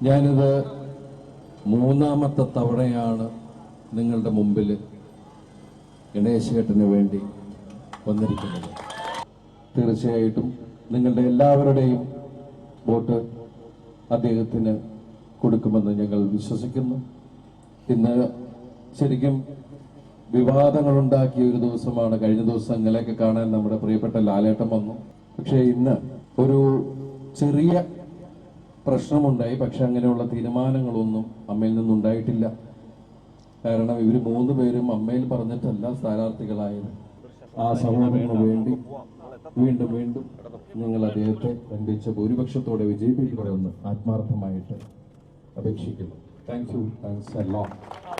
ഞാനിത് മൂന്നാമത്തെ തവണയാണ് നിങ്ങളുടെ മുമ്പിൽ ഗണേശേട്ടന് വേണ്ടി വന്നിരിക്കുന്നത്. തീർച്ചയായിട്ടും നിങ്ങളുടെ എല്ലാവരുടെയും വോട്ട് അദ്ദേഹത്തിന് കൊടുക്കുമെന്ന് ഞങ്ങൾ വിശ്വസിക്കുന്നു. ഇന്ന് ശരിക്കും വിവാദങ്ങളുണ്ടാക്കിയ ഒരു ദിവസമാണ്. കഴിഞ്ഞ ദിവസങ്ങളെയൊക്കെ കാണാൻ നമ്മുടെ പ്രിയപ്പെട്ട ലാലേട്ടൻ വന്നു. പക്ഷേ ഇന്ന് ഒരു ചെറിയ പ്രശ്നമുണ്ടായി. പക്ഷെ അങ്ങനെയുള്ള തീരുമാനങ്ങളൊന്നും അമ്മയിൽ നിന്നുണ്ടായിട്ടില്ല. കാരണം ഇവർ 3 പേരും അമ്മയിൽ പറഞ്ഞിട്ടല്ല സ്ഥാനാർത്ഥികളായത്. ആ സഹോദരന് വേണ്ടി വീണ്ടും വീണ്ടും നിങ്ങൾ അദ്ദേഹത്തെ വൻപിച്ച ഭൂരിപക്ഷത്തോടെ വിജയിപ്പിക്കണമെന്ന് ആത്മാർത്ഥമായിട്ട് അപേക്ഷിക്കുന്നു. Thank you. Thanks a lot.